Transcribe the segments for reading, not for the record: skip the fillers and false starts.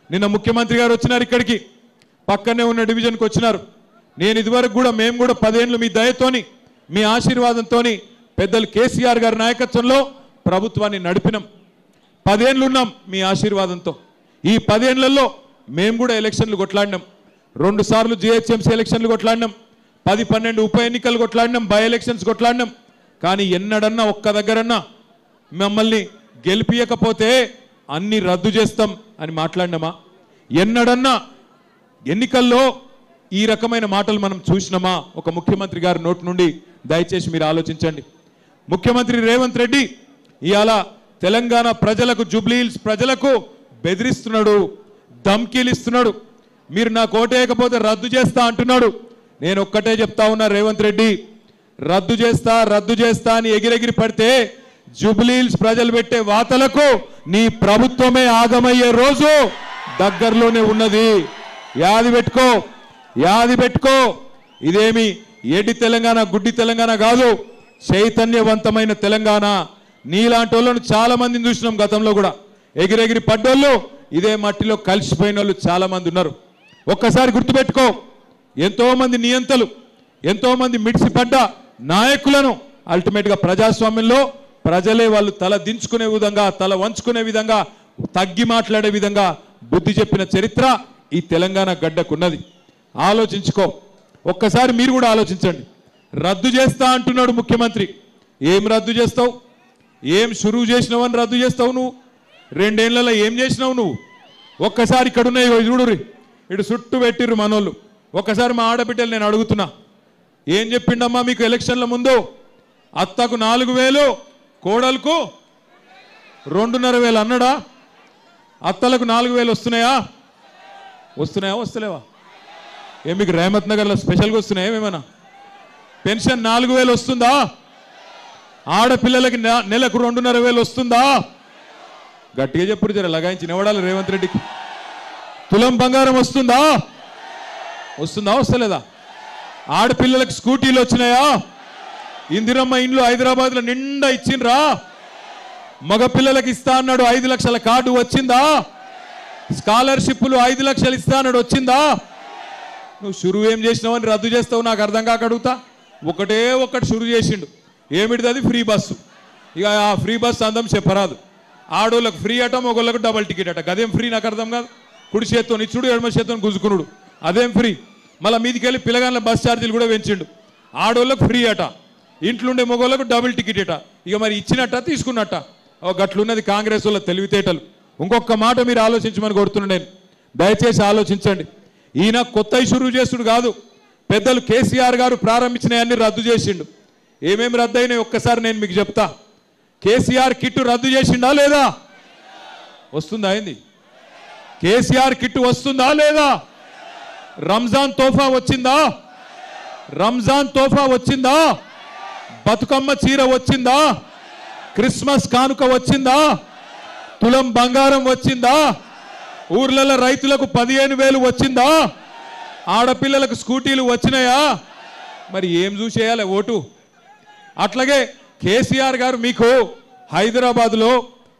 నిన్న ముఖ్యమంత్రి గారు వచ్చినారు ఇక్కడికి, పక్కనే ఉన్న డివిజన్కి వచ్చినారు. నేను ఇదివరకు కూడా మేము కూడా 10 ఏళ్ళు మీ దయతోని మీ ఆశీర్వాదంతోని పెద్దలు కేసీఆర్ గారి నాయకత్వంలో ప్రభుత్వాన్ని నడిపినాం. 10 ఏళ్ళు ఉన్నాం మీ ఆశీర్వాదంతో. ఈ 10 ఏళ్లలో మేము కూడా ఎలక్షన్లు కొట్లాడినాం. 2 సార్లు జిహెచ్ఎంసీ ఎలక్షన్లు కొట్లాడినాం, 10-12 ఉప ఎన్నికలు కొట్లాడినాం, బై ఎలక్షన్స్ కొట్లాడినాం. కానీ ఎన్నడన్నా ఒక్క దగ్గరన్నా మమ్మల్ని గెలిపియకపోతే అన్ని రద్దు చేస్తాం అని మాట్లాడినామా? ఎన్నడన్నా ఎన్నికల్లో ఈ రకమైన మాటలు మనం చూసినామా ఒక ముఖ్యమంత్రి గారి నోటి నుండి? దయచేసి మీరు ఆలోచించండి. ముఖ్యమంత్రి రేవంత్ రెడ్డి ఇవాళ తెలంగాణ ప్రజలకు, జూబ్లీ హిల్స్ ప్రజలకు బెదిరిస్తున్నాడు, ధమ్కీలు ఇస్తున్నాడు. మీరు నాకు ఓటేయకపోతే రద్దు చేస్తా అంటున్నాడు. నేను ఒక్కటే చెప్తా ఉన్నా, రేవంత్ రెడ్డి రద్దు చేస్తా అని ఎగిరెగిరి పడితే జూబ్లీ హిల్స్ ప్రజలు పెట్టే వాతలకు నీ ప్రభుత్వమే ఆగమయ్యే రోజు దగ్గరలోనే ఉన్నది. యాది పెట్టుకో. ఇదేమి ఏడి తెలంగాణ, గుడ్డి తెలంగాణ కాదు, చైతన్యవంతమైన తెలంగాణ. నీలాంటి వాళ్ళను చాలా మందిని చూసినాం గతంలో కూడా. ఎగిరెగిరి పడ్డోళ్ళు, ఇదే మట్టిలో కలిసిపోయిన వాళ్ళు చాలా మంది ఉన్నారు. ఒక్కసారి గుర్తుపెట్టుకో, ఎంతో మంది నియంతలు, ఎంతో మంది మిడిసిపడ్డ నాయకులను అల్టిమేట్గా ప్రజాస్వామ్యంలో ప్రజలే వాళ్ళు తల దించుకునే విధంగా, తల వంచుకునే విధంగా, తగ్గి మాట్లాడే విధంగా బుద్ధి చెప్పిన చరిత్ర ఈ తెలంగాణ గడ్డకున్నది. ఆలోచించుకో. ఒక్కసారి మీరు కూడా ఆలోచించండి. రద్దు చేస్తా అంటున్నాడు ముఖ్యమంత్రి. ఏం రద్దు చేస్తావు? ఏం షురువు చేసినావు అని రద్దు చేస్తావు నువ్వు? 2 ఏళ్లలో ఏం చేసినావు నువ్వు? ఒక్కసారి ఇక్కడ ఉన్నాయి చూడురి, ఇటు చుట్టూ పెట్టిర్రు మనోళ్ళు. ఒక్కసారి మా ఆడబిడ్డలు నేను అడుగుతున్నా, ఏం చెప్పిండమ్మా మీకు ఎలక్షన్ల ముందు? అత్తకు 4,000, కోడలకు 2,500 అన్నాడా? అత్తలకు 4,000 వస్తున్నాయా? వస్తలేవా? ఏం మీకు రేమత్ నగర్లో స్పెషల్గా వస్తున్నాయా? ఏమేమన్నా పెన్షన్ 4,000 వస్తుందా? ఆడపిల్లలకి నెలకు 2,500 వస్తుందా? గట్టిగా చెప్పుడు, జర లగాయించి నివడాలి రేవంత్ రెడ్డికి. తులం బంగారం వస్తుందా? వస్తలేదా? ఆడపిల్లలకు స్కూటీలు వచ్చినాయా? ఇందిరమ్మ ఇండ్లు హైదరాబాద్లో నిండా ఇచ్చిండ్రా? మగపిల్లలకు ఇస్తా అన్నాడు 5 లక్షల కార్డు వచ్చిందా? స్కాలర్షిప్లు 5 లక్షలు ఇస్తా అన్నాడు, వచ్చిందా? నువ్వు షురువు ఏం చేసినావు అని రద్దు చేస్తావు నాకు అర్థం కాక అడుగుతా. ఒకటి షురువు చేసిండు. ఏమిటిది? అది ఫ్రీ బస్సు. ఇక ఆ ఫ్రీ బస్సు అందం చెప్పరాదు. ఆడోళ్ళకు ఫ్రీ అట, మగోళ్ళకు డబల్ టికెట్ అట. అదేం ఫ్రీ నాకు అర్థం కాదు. కుడి చేత్తో ఇచ్చుడు, ఎడమ చేత్తో గుంజుకునుడు, అదేం ఫ్రీ? మళ్ళీ మీదికి వెళ్ళి పిల్లగాళ్ళ బస్ ఛార్జీలు కూడా పెంచిండు. ఆడోళ్ళకు ఫ్రీ అట, ఇంట్లోండే మగోళ్ళకు డబుల్ టికెట్ అట. ఇక మరి ఇచ్చినట్ట తీసుకున్నట్ట? గట్లున్నది కాంగ్రెస్ వాళ్ళ తెలివితేటలు. ఇంకొక మాట మీరు ఆలోచించమని కోరుతున్నాను నేను. దయచేసి ఆలోచించండి. ఈయన కొత్త షురువు చేసుడు కాదు, పెద్దలు కేసీఆర్ గారు ప్రారంభించినవన్నీ రద్దు చేసిండు. ఏమేమి రద్దు అయినాయి ఒక్కసారి నేను మీకు చెప్తా. కేసీఆర్ కిట్టు రద్దు చేసిండా లేదా? వస్తుందా? అయింది. కేసీఆర్ కిట్టు వస్తుందా లేదా? రంజాన్ తోఫా వచ్చిందా? బతుకమ్మ చీర వచ్చిందా? క్రిస్మస్ కానుక వచ్చిందా? తులం బంగారం వచ్చిందా? ఊర్లలో రైతులకు 15,000 వచ్చిందా? ఆడపిల్లలకు స్కూటీలు వచ్చినాయా? మరి ఏం చూసేయాలి ఓటు? అట్లాగే కేసీఆర్ గారు మీకు హైదరాబాద్లో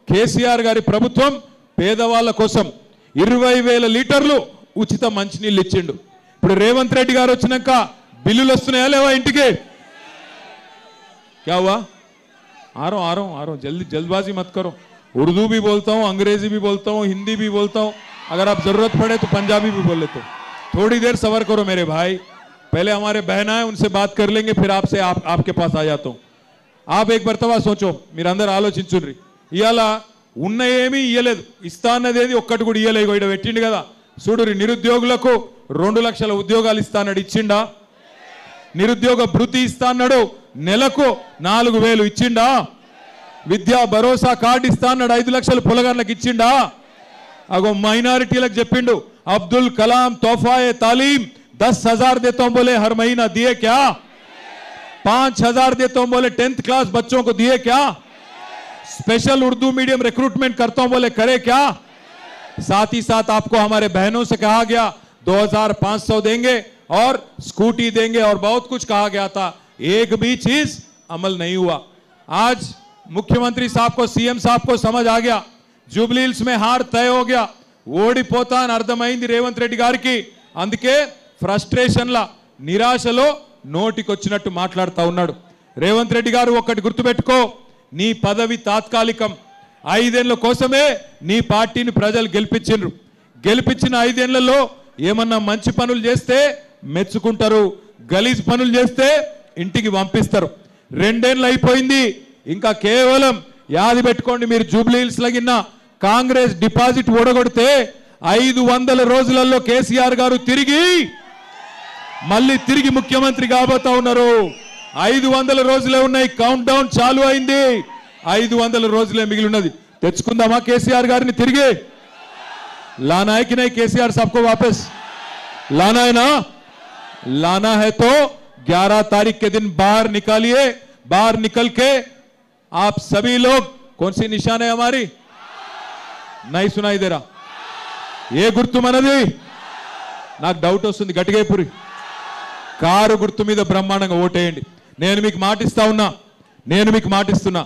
కేసీఆర్ గారి ప్రభుత్వం పేదవాళ్ళ కోసం 20,000 లీటర్లు ఉచిత మంచినీళ్ళు ఇచ్చిండు. ఇప్పుడు రేవంత్ రెడ్డి గారు వచ్చినాక బిల్లులు వస్తున్నాయా లేవా ఇంటికి? क्या हुआ? आ रहा हूँ जल्दबाजी मत करो. उर्दू भी बोलता हूँ, अंग्रेजी भी बोलता हूँ, हिंदी भी बोलता हूँ, अगर आप जरूरत पड़े तो पंजाबी भी बोल लेते हो. थोड़ी देर सबर करो मेरे भाई. पहले हमारे बहना है उनसे बात कर लेंगे, फिर आपसे आपके पास आ जाता हूँ. आप एक मरतबा सोचो, మీరు అందరూ ఆలోచించుర్రి. ఇవాళ ఉన్న ఏమీ ఇయ్యలేదు, ఇస్తా అన్నదేది ఒక్కటి కూడా ఇయ్యలేదు. ఇక్కడ పెట్టిండు కదా చూడురి, నిరుద్యోగులకు 2 లక్షల ఉద్యోగాలు ఇస్తా అన్నాడు, ఇచ్చిండా? నిరుద్యోగ భృతి ఇస్తా అన్నాడు, నెలకు 4,000 ఇచ్చిండా? విద్యా భరోసా కార్డు ఇస్తా అన్నాడు, 5 లక్షలు పొలగాళ్ళకి ఇచ్చిండా? అగో మైనారిటీలకు చెప్పిండు, అబ్దుల్ కలాం తోఫాए तालीम 10,000 देता हूं बोले हर महीना, दिए क्या? 5,000 देता हूं बोले 10th क्लास बच्चों को, दिए क्या? स्पेशल उर्दू मीडियम रिक्रूटमेंट करता हूं बोले, करे क्या? साथ ही साथ आपको हमारे बहनों से कहा गया 2,500 देंगे और स्कूटी देंगे और बहुत कुछ कहा गया था, एक भी चीज अमल नहीं हुआ. आज मुख्यमंत्री साहब को, सीएम साहब को समझ आ गया, जुबली हिल्स में हार तय हो गया. ఓడిపోతా అని అర్థమైంది రేవంత్ రెడ్డి గారికి. అందుకే ఫ్రస్ట్రేషన్ల నిరాశలో నోటికొచ్చినట్టు మాట్లాడుతూ ఉన్నాడు. రేవంత్ రెడ్డి గారు ఒక్కటి గుర్తుపెట్టుకో, నీ పదవి తాత్కాలికం. 5 ఏళ్ల కోసమే నీ పార్టీని ప్రజలు గెలిపించిండ్రు. గెలిపించిన 5 ఏళ్లలో ఏమన్నా మంచి పనులు చేస్తే మెచ్చుకుంటారు, గలీజ్ పనులు చేస్తే ఇంటికి పంపిస్తారు. 2 ఏళ్ళు అయిపోయింది, ఇంకా కేవలం యాది పెట్టుకోండి, మీరు జూబ్లీ హిల్స్ లగిన కాంగ్రెస్ డిపాజిట్ ఓడగొడితే 500 రోజులలో కేసీఆర్ గారు మళ్ళీ తిరిగి ముఖ్యమంత్రి కాబోతా ఉన్నారు. 500 రోజులే ఉన్నాయి, కౌంట్ డౌన్ చాలు అయింది. 500 రోజులే మిగిలి ఉన్నది. తెచ్చుకుందామా కేసీఆర్ గారిని తిరిగి? लाना है कि नहीं केसीआर साहब को वापस? लाना है ना? लाना है तो 11 तारीख के दिन बाहर निकालिए. बाहर निकल के आप सभी लोग, कौन सी निशान है हमारी? नहीं सुनाई दे रहा. ये गुर्तु मनदी నాకు డౌట్ వస్తుంది. గట్టిగైపురి కారు గుర్తు మీద బ్రహ్మాండంగా ఓటేయండి. నేను మీకు మాటిస్తా ఉన్నా, నేను మీకు మాటిస్తున్నా.